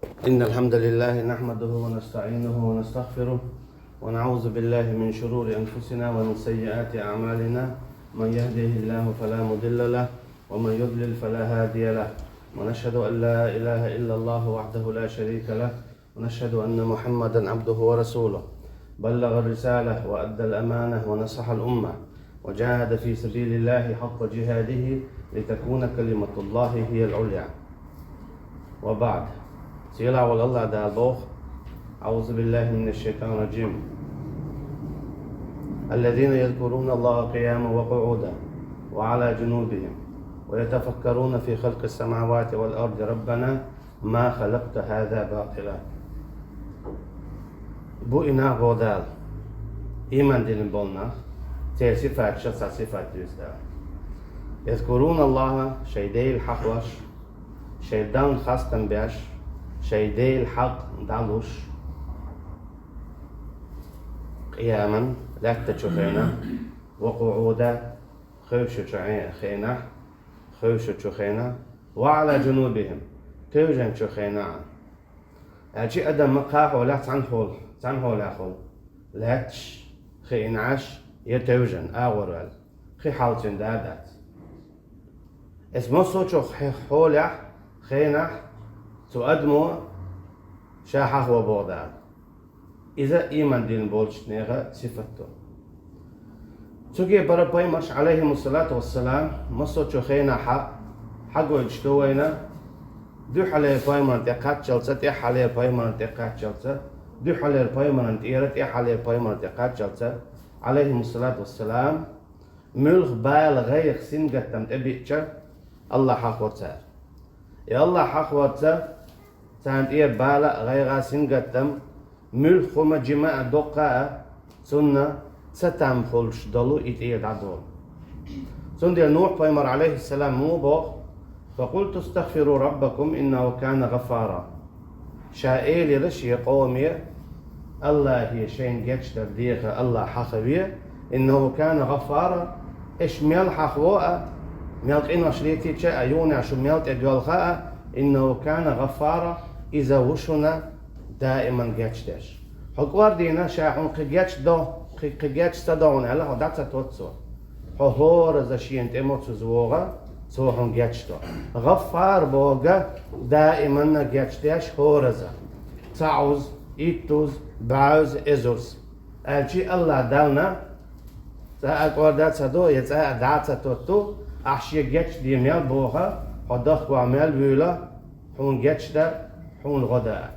إن الحمد لله نحمده ونستعينه ونستغفره ونعوذ بالله من شرور أنفسنا ومن سيئات أعمالنا. من يهده الله فلا مضل له ومن يضلل فلا هادي له، ونشهد أن لا إله إلا الله وحده لا شريك له، ونشهد أن محمدا عبده ورسوله. بلغ الرسالة وأدى الأمانة ونصح الأمة وجاهد في سبيل الله حق جهاده لتكون كلمة الله هي العليا. وبعد، سيلا والله دا البوخ. أعوذ بالله من الشيطان الرجيم. الذين يذكرون الله قياما وقعودا وعلى جنوبهم ويتفكرون في خلق السماوات والأرض ربنا ما خلقت هذا باطلا. Bu ina godal iman dilin bolna te sifat şasa sifat yüzde. Yezkurun Allah'a şey değil haklar, şeyden hastan beş, şey değil hak daluş. Qiyaman lakta çukhina ve qu'uda khövşü çukhina khövşü çukhina ve ala cunubihim tevjen çukhina. أجي أدم مقاح ولا تنحول أخو لاتش خي إنعاش يتوجن أغورال خي حالتين دادات اسمو صوتشو خي حولح خينح تقدمو شاحح وبغداد. إذا إيمان دين بولش نيغا صفتو تجي برا بايمرش عليهم الصلاة والسلام مصوتشو خينا حقو اجتوينا دو حاله پایمان دقت جلسه تی حاله پایمان دقت جلسه دو حاله پایمان دیره تی حاله پایمان دقت جلسه عليهم الصلاة والسلام ملخ بال غير سن قتم تبيتشا الله حق ورتار يا الله حق ورتار تانت إيه بالا غير سن قتم ملخ خما جماعة دقة سنة ستام خلش دلو إتيه دادول سن دي نوح پایمان عليه السلام مو بوخ فقلت استغفروا ربكم إنه كان غفارا. شائل رشي قومي الله هي شين جتش تبديخ الله حخوية إنه كان غفارا. إيش ميل حخوة ميلك إنه شريتي تشا أيوني عشو ميلت أدوال خاء إنه كان غفارا إذا وشنا دائما جتش حقوار دينا شاحون قجتش دو قجتش تدعون على هداتا توتسو حهور زشين تيموتسو زوغا سوهم جاتشتو غفار بوغا دائما جاتشتاش هورزا تعوز إيتوز بعوز إزوز ألشي الله داونا سأقودات سدو يتسأ دات ستوتو أحشي جاتش دي ميال بوغا حدخ وعمال بيولا حون جاتشتا حون غدا.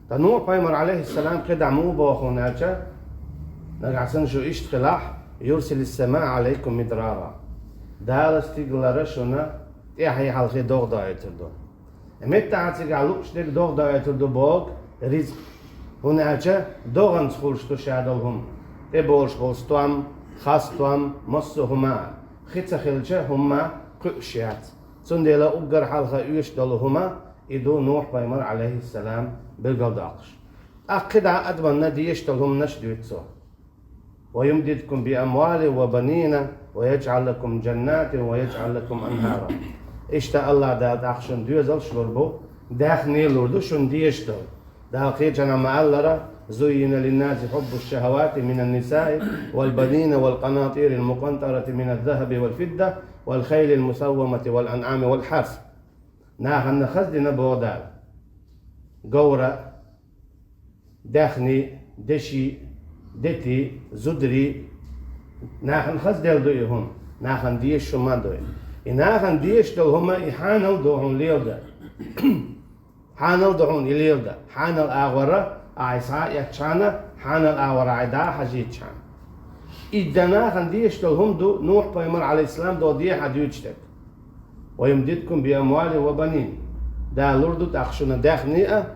تنوح بايمر عليه السلام قدع مو بوخون ألشا نقعسن شو إشت خلاح يرسل السماء عليكم مدرارا. دارس تيجلارا شونا تيحي حلقي دوغ دايتردو. امت تعطيك علوش ديك دوغ دايتردو بوغ رزق. هنا أجا دوغن تخولشتو شادلهم. تبولش بولستوام خاستوام مصوهما. خيتsa خلجا هما قشيات. سنديلا أقر حلقة يوش دلهما إدو نوح بايمر عليه السلام بالقلداقش. أقدع أدبنا ديش دلهم نشدويتسو. ويمددكم بأموال وبنين ويجعل لكم جنات ويجعل لكم أنهارا. إشتا الله دا داخشن دوزل شلوربو داخني لوردو شن ديشتو داخي جنا معلرا زين للناس حب الشهوات من النساء والبنين والقناطير المقنطرة من الذهب والفضة والخيل المسومة والأنعام والحرث. ناخن خزدنا بودال قورة داخني دشي دتي زدري ناخن خزدل دويهم ناخن ديش شما دوي ناخن ديش دل هما يحانل دوهم ليلدا حانل دوهم ليلدا حانل آورا عيسى يتشانا حانل آورا عدا حجيت شان إذا ناخن ديش دل هم دو نوح بايمر عليه السلام دو دي حديوجتك ويمددكم بأموال وبنين دا لردو تأخشنا داخنية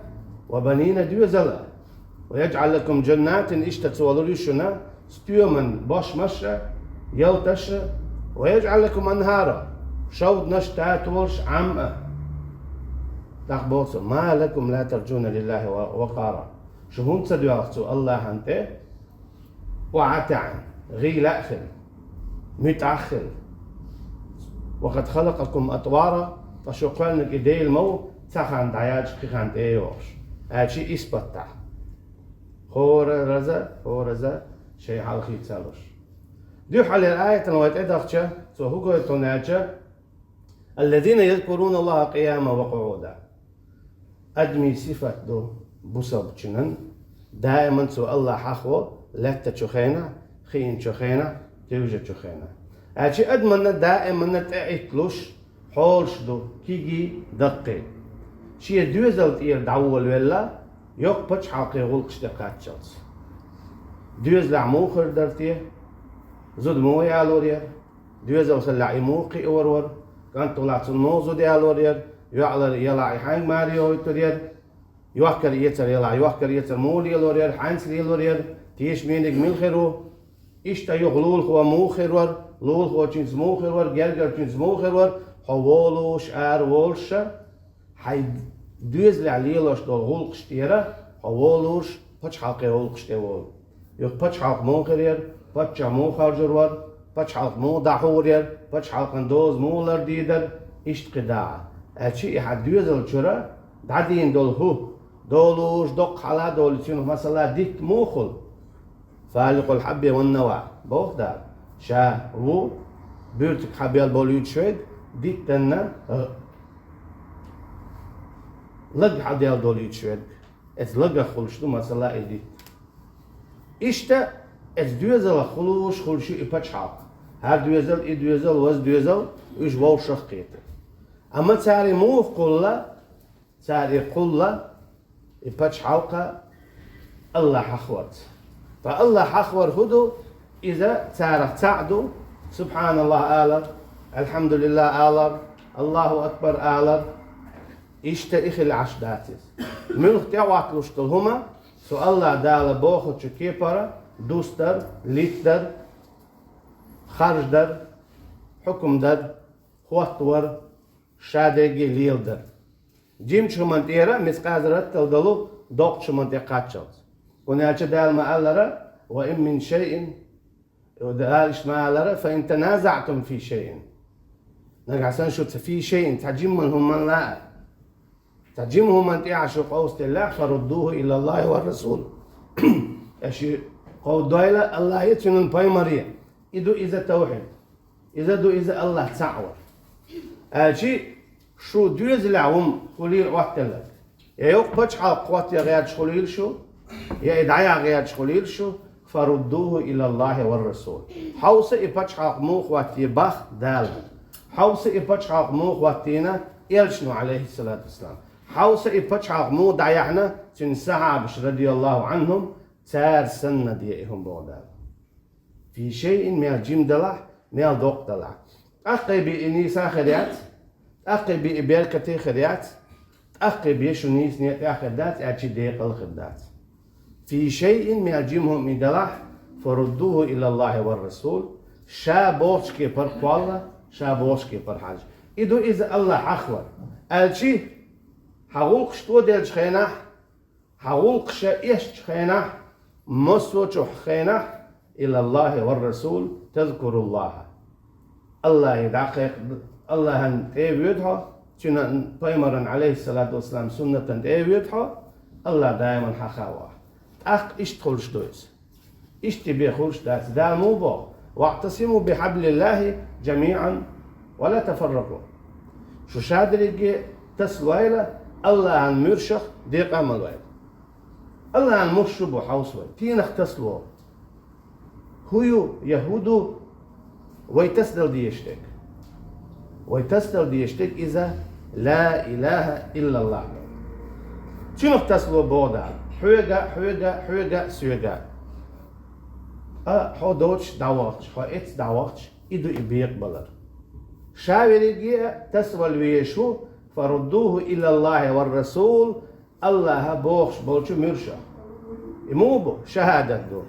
وبنين ديوزلا ويجعل لكم جنات اشتت ولريشنا ستيومن باش مشى يلتش ويجعل لكم أنهارا شود نشتات ورش عمّة تخبوصوا ما لكم لا ترجون لله وقارا. شو هم تصدقوا الله أنت وعتعن غيل أخل متأخر وقد خلقكم أطوارا فشو قالنك إيدي المو تخان داياج كخان تيوش أشي إثبتها خورزة شيء حلقي تسالوش ديو حال الآية نويت إدخشة سوهوكو توناتشة الذين يذكرون الله قياما وقعودا أدمي صفة دو بوسب جنن دائما سو الله حخو لتا تشخينا خين تشخينا توجه تشخينا أشي أدمنا دائما تعيتلوش حولش دو كيجي دقي شي دوزلت إير دعول ولا يوك بچ حقي غلقش دقاتشلس دوزلع موخر درتيه زود موي علورير دوزل خلعي موقي ورور كان طلعت النوزو دي علورير يلا حين ماريو يتورير يوكر يتر مولي لورير حانس لي لورير تيش مينك ميل خيرو إشتا يغلول خوا موخر ور لول خوا تشينز موخر ور جرجر تشينز موخر ور حوالوش وولش حي دوزلع ليلوش دول غلقش تيرا حوالوش بچ حلقي غلقش تيوال يوك بچ حلق موخرير بچ موخر جرور بچ حلق مو دحورير بچ حلق اندوز مولر ديدر إشت قداع أشي إحد دوزل شرا دعدين دول هو دولوش دق حلا دول تشينو مثلا ديك موخل فالق الحب والنوى بوخ دار شا و بيرتك حبيال بوليوت شويد ديك تنا لق حبيال دوليوت شويد اس لق خلشتو مثلا إديت إشتا اس دوزل خلوش خلشو إبتش حق هر دوزل وز دوزل إش وو شخيت أما تاري موف قلة إبتش حلقة الله حخورت فالله حخور هدو إذا تارك تعدو سبحان الله آلر الحمد لله آلر الله أكبر آلر إشتا إخل عشداتيس ملخ تعوات لشتلهما سو الله دال بوخد شو كيبارا دوستر ليتدر خرجدر حكم در خواتور شادگی لیلدر جیم شمانت ایرا مسقازرت تلدلو دوق شمانت قاتشلت ونالش دال مالرا وإن من شيء ودالش مالرا فإن تنازعتم في شيء نقعسان شو في شيء تعجمهم من لا تعجمهم من تعشوا قوست الله فردوه إلى الله والرسول أشي قول دويلة الله يتنون باي مريم إذا توحيد إذا الله تعور أشي شو دوزلعهم خليل وقتلك يا يوق بچ حال قوات يا غير خليل شو يا إدعاء غير خليل شو فردوه إلى الله والرسول حوس إبچ حال موخ وقتي باخ دال حوس إبچ حال موخ وقتينا إلشنو عليه الصلاة والسلام حوس إبچ حال مو دعيحنا سن صحابش رضي الله عنهم تار سنة ديهم بودال في شيء من الجيم دلع من الدوق دلع أخي بإنيسا خريات أخي بإبيركتي خريات أخي بيشو نيس نيت أخدات أتشي ديق الخدات في شيء من الجيمهم من دلع فردوه إلى الله والرسول شابوش كي بر قوالا شابوش كي بر حاج إدو إذا الله أخور ألشي حقوق شتو ديلش خينح حقوق شايش خينح مسوچ خينح إلى الله والرسول تذكر الله الله يدعق الله أن تيبيدها سنة بيمرن عليه الصلاة والسلام سنة تيبيدها الله دائما حخاوه أخ إشتخلش دويس إشتبه خلش داس دامو بو واعتصموا بحبل الله جميعا ولا تفرقوا شو شادري تسويلة الله أن مرشخ ديق عمل ويل الله أن مرشب وحوصوي تينخ تسلو هو يهودو ويتسدل ديشتك إذا لا إله إلا الله شنو تسلو بودا حوغا سوغا هو دوتش دعواتش هو إتس دعواتش إدو إبيق بلر شاوري تسوال ويشو فردوه إلى الله والرسول الله بوخش بولشو مرشا إموبو شهادة دو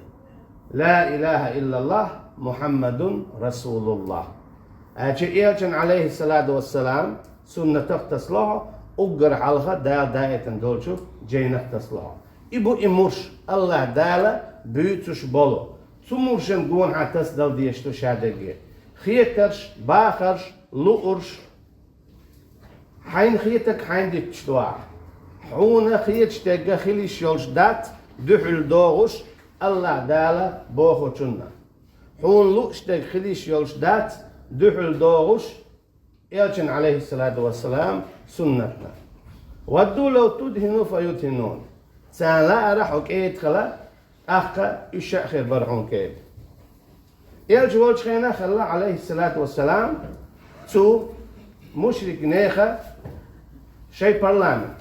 لا إله إلا الله محمد رسول الله أجي إيجن عليه الصلاة والسلام سنة تختصلها أقر حلقة دائة دولشو جينة تصلها إبو إمرش الله دالة بيوتش بولو سمرشن قون حتسدل ديشتو شادقية خيكرش باخرش لؤرش حين خيتك حين دي تشتواح حونا خيت شتاقا خيلي شيولش دات دحل دوغش الله دالا بوخو تشنا حون لو شتاق خيلي شيولش دات دحل دوغش يلشن عليه الصلاة والسلام سنتنا ودوا لو تدهنوا فيدهنون سان لا أرحو كيد خلا أخا إشاء خير برحون كيد يلش والش خينا خلا عليه الصلاة والسلام تو مشرك نيخا شي برلمان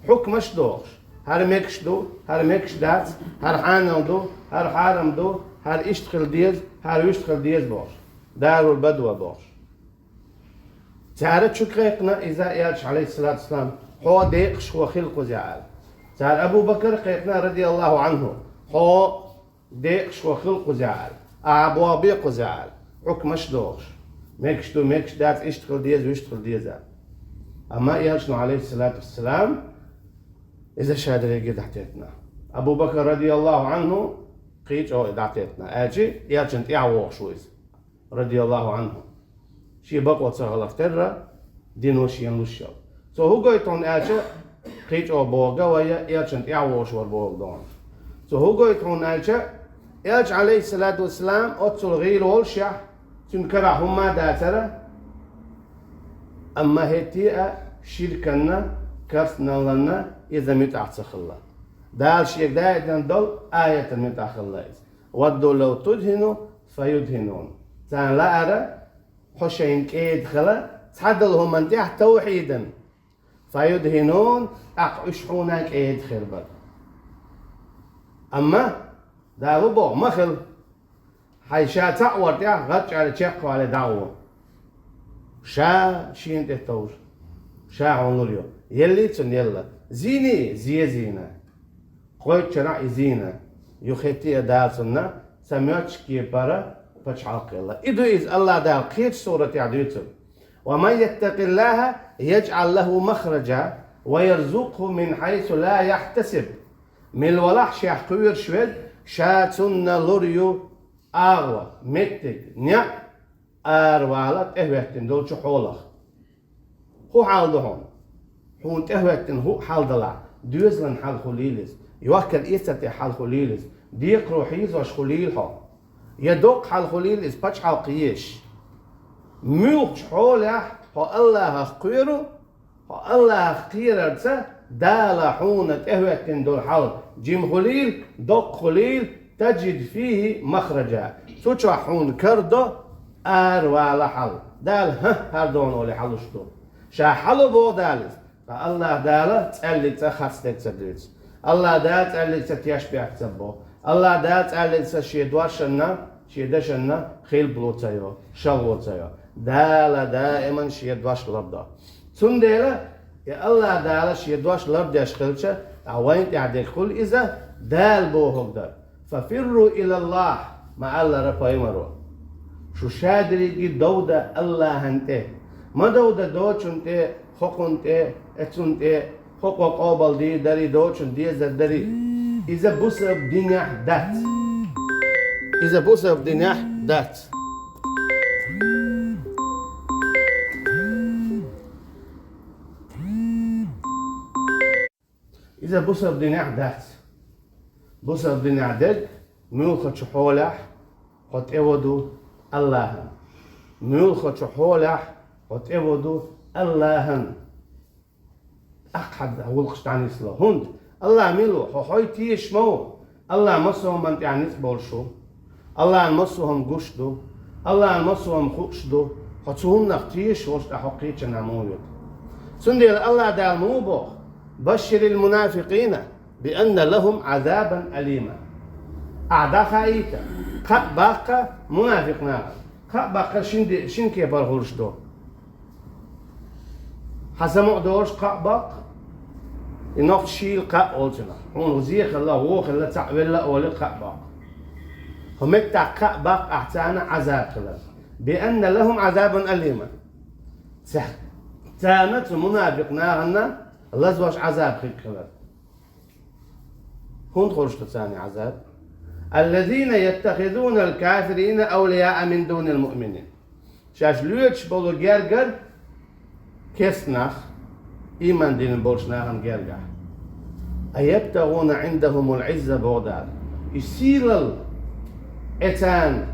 حكمش دوغش هر ميكش دو هر ميكش دات هر حانو دو هر حارم دو هر اشتخل ديز هر يشتخل ديز بوش دارو البدوة بوش تعرف شو قيقنا إذا يالش عليه الصلاة والسلام هو ديقش هو خلق زعال تعال أبو بكر قيقنا رضي الله عنه هو ديقش هو خلق زعال أبو بيق زعال حكمش دوغش ميكش دو ميكش دات اشتخل ديز ويشتخل ديز أما يالشنا عليه الصلاة والسلام إذا شادر يجي دحتيتنا أبو بكر رضي الله عنه قيج أو دحتيتنا أجي يالشن تعوق شويز رضي الله عنه شي بقوة صغلفترة دينو شي ينلوشيو هو قويتون أجي قيج أو بوغا ويا يالشن تعوق شوار بوغ دون هو قويتون أجي يالش عليه الصلاة والسلام أتصل غير والشع تنكرا هما داترة أما هتيئة شركنا كرسنا لنا إذا متعصخ الله دال شيء دايدن دول آية متعصخ الله ودوا لو تدهنوا فيدهنون تان لا أرى حشين كيد خلا تحدلهم من تحت توحيدا فيدهنون أقشحونا كيد خربت أما دالو بو مخل حيشا تعور تاع غطش على تشيقو على دعوة شا شين تهتوش شا عنوليو يلي تن يلا زيني زينة قوي شرع زينة يخيتي دالسنا سمعتش كي برا فشعق الله إدو إذ الله دال قيت سورة عدوتم ومن يتق الله يجعل له مخرجا ويرزقه من حيث لا يحتسب من الولح شاح قوير شويد شاتنا لوريو أغوى متك نيا أروالت إهوهتن دول شو حولخ هو حال دهون هون تهوهتن هو حال دلع دوزلن حال خليلس يوكل إيستي حال خليلس ديق روحيز وش خليلها يدوق حال خليلس باتش حال قيش ملوش حولح هو الله خيره هو الله خيرته دالا حونة إهوهتن دول حال جيم خليل دوق خليل تجد فيه مخرجا سوچا حون كردو ولا حل دال هردون ولي حلشتو شا حلو بو دالس فالله دالا تقلق تخستك تدريس الله دال تقلق تيشبع تبو الله دال تقلق تشيدوار شنا شيدشنا خيل بلوتايو شغوتايو دالا دائما شيدواش لردا سنديلا يا الله دالا شيدواش لردا يشخلشا عوين تعدي كل إذا دال بوهم دال ففروا إلى الله مع الله رفاي مرو شو شادري جي دودة الله هنته ما دودة دوتشنته خقنته اتشنته خق قابل دي داري دوتشن دي زدري إذا بوسب دينيح دات إذا بوسب دينيح دات إذا بوسب دينيح دات بوسب دينيح دات ملخة شحولح قد اودو الله ملخة شحولح قد اودو الله أحد ولقش تعني سلا هند الله ميلو حوي تيش مو الله مسهم من يعني بولشو الله مسهم قشدو الله مسهم خوشدو خطهم نختيش وش تحقيق نمويد سندي الله دال موبو بشر المنافقين بأن لهم عذابا أليما أعدا خايتا قب باقا منافقنا قب باقا شن كي برهولش دو حسمو دورش قب باق إنه شيل قب أولتنا هون وزيخ الله هو خلا تعبير لا أولي قب باق هم يتع قب باق أحتانا عذاب خلا بأن لهم عذابا أليما تانت منافقنا هنا الله زواج عذاب خلا هون خرجت ثاني عذاب الذين يتخذون الكافرين أولياء من دون المؤمنين شاش لوتش بولو جرجر كسنخ إيمان دين بولشناهم جرجع أيبتغون عندهم العزة بودار يسيل إتان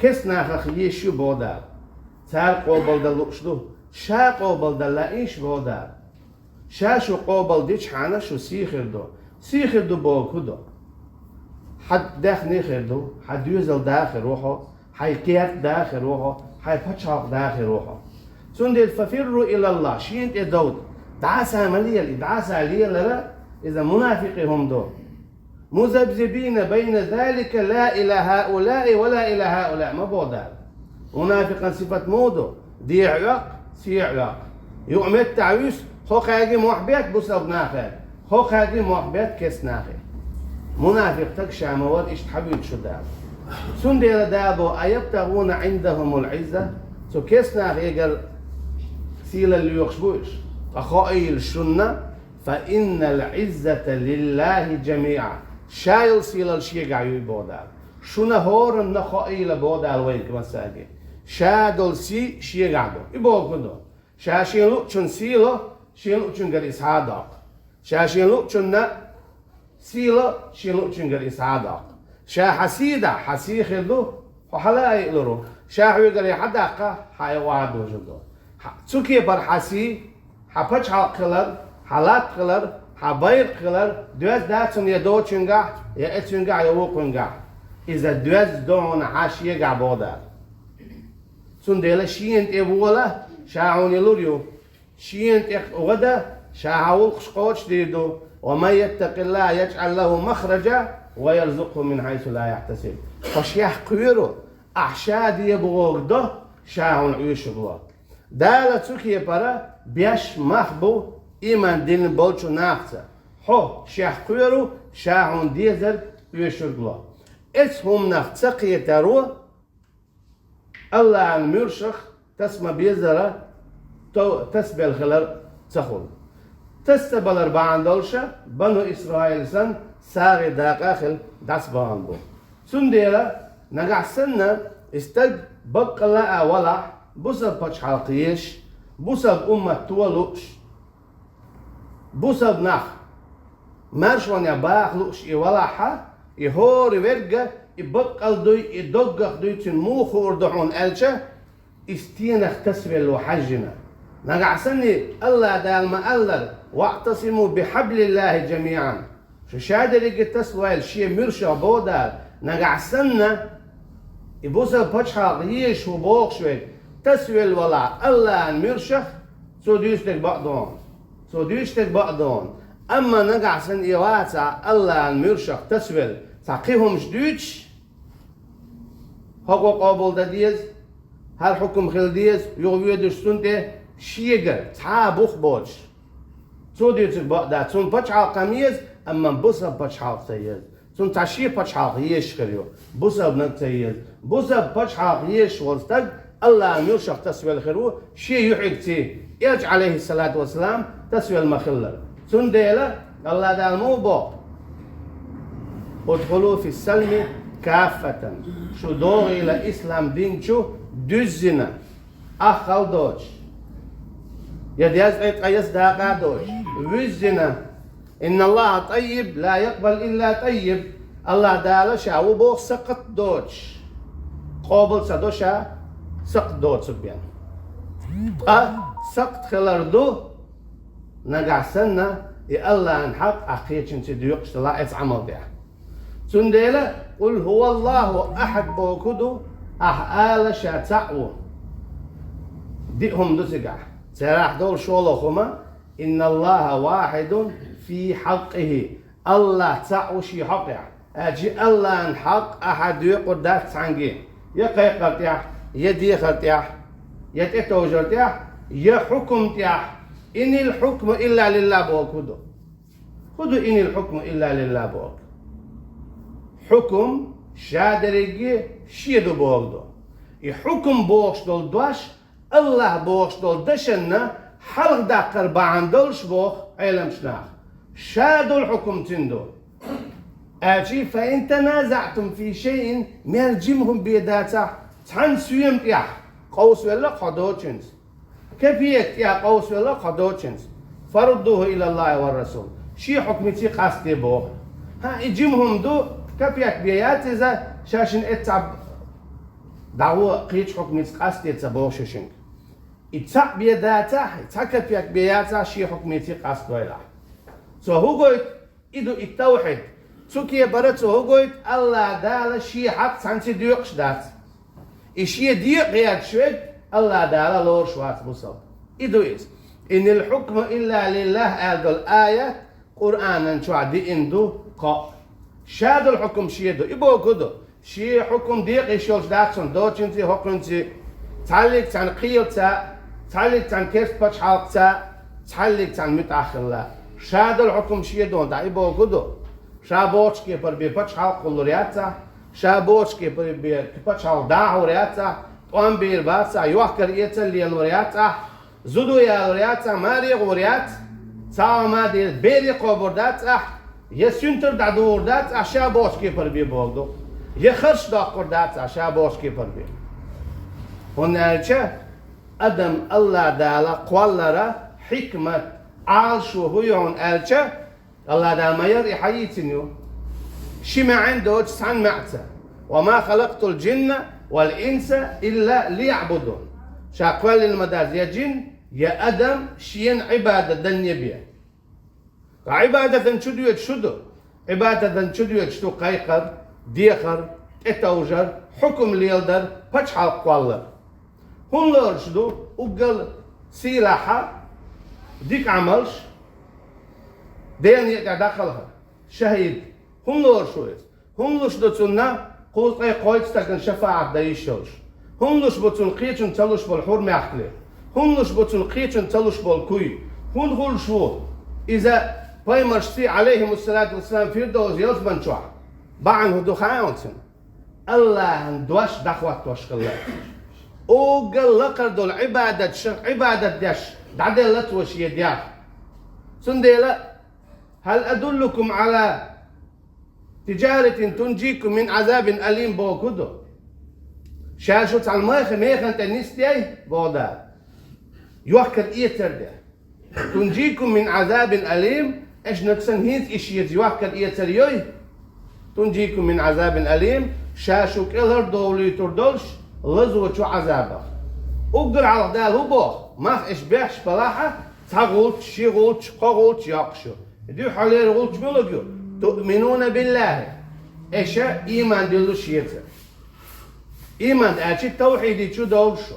كسنخ يشو بودار تال قوبل دلوشدو شا قوبل دلائش بودار شا شو قوبل ديش حانا شو سيخردو بوكودو حد داخل نخردو حد يوزل داخل روحه حيكيات داخل روحه حيبتشاق داخل روحه سندل ففروا إلى الله شينت إدود دعاسة مليل دعاسة عليا للا إذا منافقهم دو مذبذبين بين ذلك لا إلى هؤلاء ولا إلى هؤلاء ما بودار منافقا صفة مودو دي علاق سي علاق يؤمن تعويس هو خاجي محبيت بسبب ناخر هو خاجي محبيت كيس ناخر منافق تكشع مواد إيش تحبيت شو دار سندل دابو أيبتغون عندهم العزة سو كيس ناخر يقل سيل اللي يخشبوش أخائي السنة فإن العزة لله جميعا شايل سيل الشيء قاعد يبودار شنا هور النخائي لبودار وين كمان ساقي شادل سي شيء قاعدو يبودو شاشيلو شن سيلو شيلو شن قال إسعادك شاشيلو شن سيلو شيلو شن قال إسعادك شا حسيدة حسي خدو وحلا يقلرو شا قال يحدق حيواد وجدو تسوكي برحسي حبش حقلر حالات قلر حباير قلر دوز داتون يدو چنگا يا اتشنگا يا وقنگا إذا دوز دون عاشية قعبودار سون ديلا شينت إبولا شاعون يلوريو شينت غدا شاعول خشقوش ديدو وما يتق الله يجعل له مخرجا ويرزقه من حيث لا يحتسب فشيح قيرو أحشاد يبغوغدو شاعون عيشو دالة تسوكي برا بيش مخبو إيمان دين بولشو ناخته حو شيح قيرو شاعون ديزر عيشو بلا اسهم نختقي ترو الله عن مرشخ تسمى بيزرة تسبل خلال تخل تستبل أربعان دولشة بنو إسرائيل سن ساغي داقاخل داس باندو سنديلا نقع سنة استج بق لا ولا بسب بچ حلقيش بسب أمة تولوش بسب نخ مرشوان يباخ لوش يولحها يهور ورقة يبق الدوي يدقق دوي تنموخ وردحون ألشة استينخ تسبل وحجنا نقع سنة الله دال ما ألر واعتصموا بحبل الله جميعا شو شادر يجي تسوى الشيء مرشا بودار نقع سنة يبوسا بچحا غيش وبوخ شوي تسوى الولا الله مرشخ سو ديشتك بعضون أما نقع سن إيواتا الله مرشخ تسوى تقيهم جديدش هاكو قابل داديز هل حكم خلديز يغوية دشتونته شيغر تعابوخ بوش سو ديشتك بعضا سون بچحا قميز أما بوسا بچحا سيز سون تشي بچحا غيش خريو بوسا بنتسيز بوسا بچحا غيش ورستق الله مرشخ تسوى الخيرو شي يحكتي يرج عليه الصلاة والسلام تسوى المخلر سون ديلا الله دال موبو ادخلوا في السلم كافة شو دوغي إلى إسلام دين شو düzine أخل دوش يديز قيس داقا دوش وزنا إن الله طيب لا يقبل إلا طيب الله دالا شاو بوخ سقط دوش قابل سدوشا سقط دوش بيان سقط خلردو نقع سنة الله انحق أخيتشن تديوقش لا عمل بيها سنديلا قل هو الله أحد بوكدو أحال شاتعو ديهم دسقع سراح دول شولخما إن الله واحد في حقه الله تعو شي حقه أجي الله انحق أحد يقول داك تعنقي يقي قرتيح يدي قرتيح يتأتو جرتيح يحكم تيح إن الحكم إلا لله بوكدو خدو إن الحكم إلا لله بوك حكم شادريجي شيدو بوغدو يحكم بوغش دول دوش الله بوغش دول دشنا حلق داقر باندولش بوغ علم شناخ شادو الحكم تندو أجي فإن تنازعتم في شيء مرجمهم بيداتا تحن سويم تيح قوس ولا قدو تشنس كيفية يا قوس الله قدوتشنز فردوه إلى الله والرسول شي حكمتي قاستي بوغ ها يجيمهم دو كيفية بيات إذا شاشن اتعب دعوة قيتش حكمتي قاستي تبوغ شاشن اتعب بيداتا اتعب كيفية بياتا شي حكمتي قاستو إله سو هو قلت إدو التوحيد سوكي برد سو هو قلت الله دال شي حق سانسي ديوقش دات إشي ديوق غياد شويد الله دال لور شوات بصوت إدو إيس إن الحكم إلا لله هذا الآية قرآن شو عدي إندو قا شاد الحكم شيدو إبو كدو شي حكم ديق يشولش داكسون دوتشنتي حكمتي تعلق عن قيلتا تعلق عن كيف باتش حالقتا تعلق عن متأخر لا شاد الحكم شيدو دا إبو كدو شابوش كي بر بي باتش حالق قلورياتا شابوش كي بر بي باتش حالق داهورياتا طوان بير باسا يوحكر إيتا ليالورياتا زودو يا لورياتا ماري غوريات ساوا ما دي بيري قبردات يسنتر دادوردات شابوش كي بر بي بولدو يخرش دا قردات شابوش كي بر بي هنالچه ادم الله دالا قوالرا حكمة عالشو هيون الچه الله دا ما يري حييتنيو شما عنده سان معتا وما خلقت الجن والإنس إلا ليعبدون شاقوال المداز يا جن يا أدم شين عبادة دنيا بيا عبادة شدو شدو عبادة شدو شدو قيقر ديخر اتوجر حكم ليلدر بچحال قوالر هم لور شدو وقل سلاحة ديك عملش دين يقع داخلها شهيد هم لور شويس هم لور شدو تسونا قوز قويت ستاكن شفاعة دا يشولش هم لوش بتون قيتشن تلوش بالحور ماخلي هم لوش بتون قيتشن تلوش بالكوي هم هول شو إذا بايمرشتي عليهم الصلاة والسلام في دوز يلزمن شو بعن هدو خاونتن الله هندوش دخوات وشكله او قال لقر دول عبادة عبادة داش دعدل لتوش يدياك سنديلا هل أدلكم على تجارة تنجيكم من عذاب أليم بوكدو شاشو تعلماخ ميخن تنستي بودا يوكر إيتر ده تنجيكم من عذاب أليم إيش نكسن هيت إشيت يوكر إيتر يوي تنجيكم من عذاب أليم شاشو كيلر دولي تردولش لزو شو عذابه أقدر على ده هو ما في إشباح بلاحة تقولت شي قولت قولت يقشو دي حالي قولت بلقيو تؤمنون بالله إيش إيمان دلوش يتر إيمان أشي توحيدي شو دولشو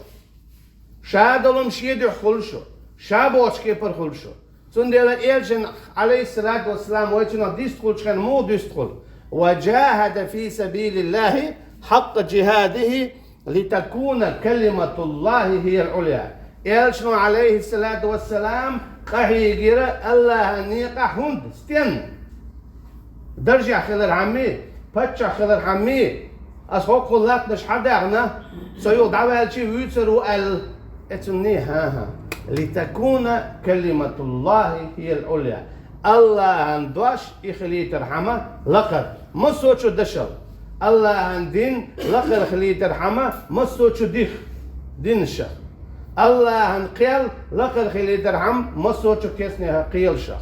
شادلهم شيد خلشو شابوش كيبر خلشو سندلا إيرجن عليه الصلاة والسلام ويتنا ديستخل كان مو ديستخل وجاهد في سبيل الله حق جهاده لتكون كلمة الله هي العليا إيرجن عليه الصلاة والسلام قهيجر الله نيقة هند ستين درجة خلال عمي بتشا خلال عمي أسوق كلات مش حدا عنا سيود عمل شيء ويترو اتني ها لتكون كلمة الله هي العليا الله عندوش يخلي ترحمه لقر ما سوتشو دشل الله عندين لقر خلي ترحمه ما سوتشو دين الشخ الله عن قيل لقر خلي ترحم ما سوتشو كيسني قيل شخ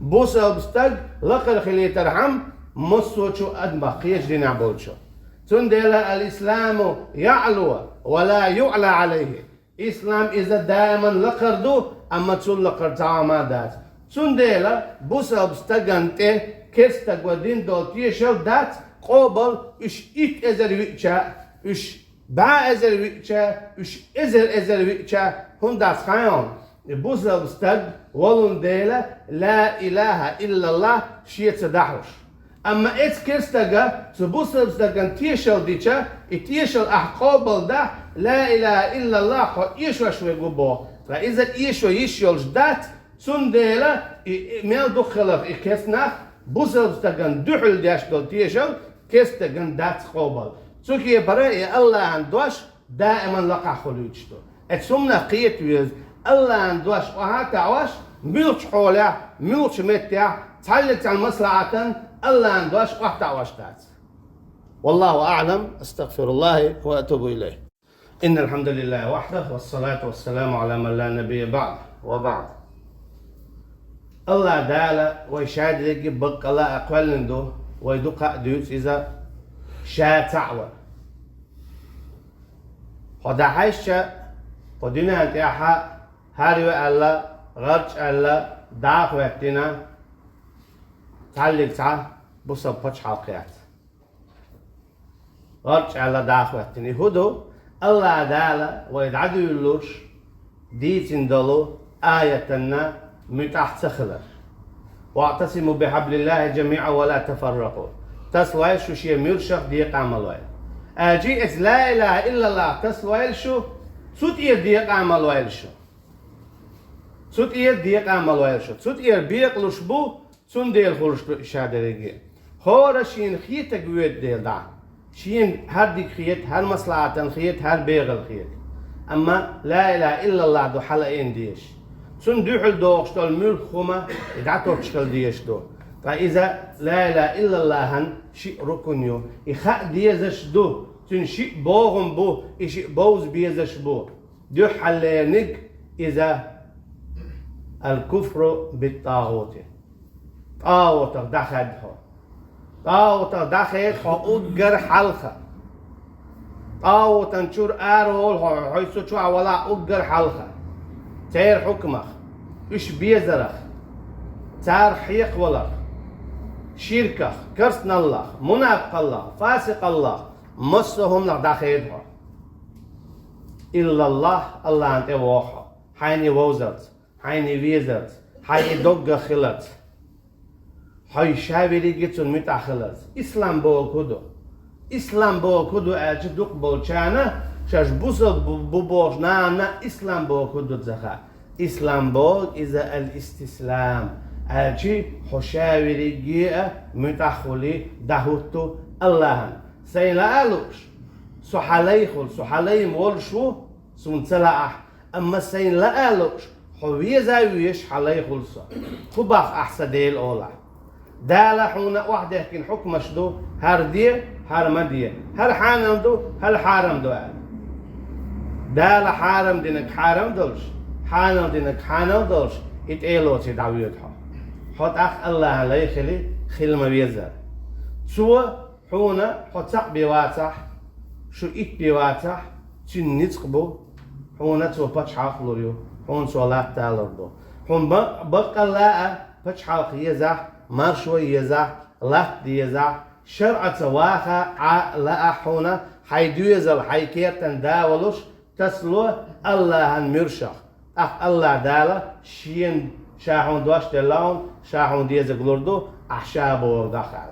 بوسا بستق لقر خلي ترحم ما سوتشو أدمى قيش دين عبولشو تندلا الإسلام يعلو ولا يعلى عليه إسلام إذا دائما لقردو أما تقول لقرد عمادات تندلا بوسا بستقنته كستق ودين دوتيه شو دات قبل إش إك إزر ويتشا إش با إزر ويتشا إش إزر ويتشا هم داس خيون بوسا بستق ولن ديلا لا إله إلا الله شيء تدحوش أما إتس كرستجا سبوسر بستجن تيشل ديشا تيشل أحقابل ده لا إله إلا الله خو يشوا شوي جبوا فإذا يشوا يشيلش دات سندلا ميل دخل في كسنة بوسر بستجن دحل داش دول تيشل كستجن دات قابل سوكي برا الله عندوش دائما لقى خلوجته اتسمنا قيت ويز الله عندوش وهاك عواش ميلش حوله ميلش متع تعلق على المصلحة الله عندوش واحد عواشتات والله أعلم. أستغفر الله وأتوب إليه. إن الحمد لله وحده والصلاة والسلام على من لا نبي بعد وبعد. الله تعالى ويشاد لك بق الله أقوال عنده ويدق ديوت إذا شاء تعوى. هذا حيشة قدنا أنت أحا هاري الله غرج الله داخ وقتنا تعلق تعه بصب بتش حقيقة غرج الله داخ وقتنا هدو الله تعالى ويدعو يلوش ديتين دلو آياتنا متحت خلر واعتصموا بحبل الله جميعا ولا تفرقوا تسويل شو شيء مرشخ ديق عمل أجيء لا إله إلا الله تسويل شو سوت إير ديق عمل ويل شو سوت إير ديق عمل ويل شو سوت إير بيق لشبو سون ديل خورش شادريجي هورا شين خيتك ويد ديل دا شين هر ديك خيت هر مصلحة خيت هر بيغل خيت أما لا إله إلا الله دو حلقين ديش سون دوحل دوغش دو الملك خما إدعتو تشكل ديش دو فإذا لا إله إلا الله هن شيء ركنيو إخاء ديزش دو سون شيء بوغم بو إشي بوز بيزش بو دو حلينك إذا الكفر بالطاغوت طاغوت دخلها طاغوت دخلها أجر حلقة طاغوت نشور أرول حيث شو ولا أجر حلقة تير حكمه إيش بيزرخ تار حيق ولا شركة كرسن الله منافق الله فاسق الله مصهم لداخلها إلا الله أنت واحد حين وزرت حين ويزرت حين دوغ خلت حين شابري جتون متأخلت إسلام بول كدو أجدوك بولشانا شاش بوصل ببوش نا إسلام بول كدو زخا إسلام بول إذا الاستسلام أجي حشاوري جيء متأخلي دهوتو الله سيلا ألوش سحلي مول شو سمتلاح أما سيلا ألوش حوية زاويش حلي خلصة خباخ أحسن ديل أولا دالا حونا واحدة كن حكم شدو هر دي هر مدية هر حانم دو هر حارم دو دالا حارم دينك حارم دولش حانم دينك حانم دولش إتقالو تدعويتها حط أخ الله عليه خلما بيزر سوى حونا حط سق بيواتح شو إت بيواتح تين نتقبو حونا تو باتش حاقلوريو حون صلاة تالردو حون بقى الله باتش حاق يزح مرشوي يزح لحت يزح شرعة واخا لا حونا حيدو يزل حيكيرتن داولوش تسلو الله مرشخ أخ الله دالا شين شاحون دوش دلون شاحون ديز غلوردو أحشابو دخل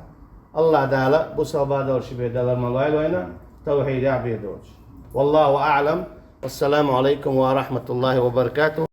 الله دالا بصبا دولش بيدال ملايل وينا توحيد عبيدوش والله أعلم والسلام عليكم ورحمة الله وبركاته.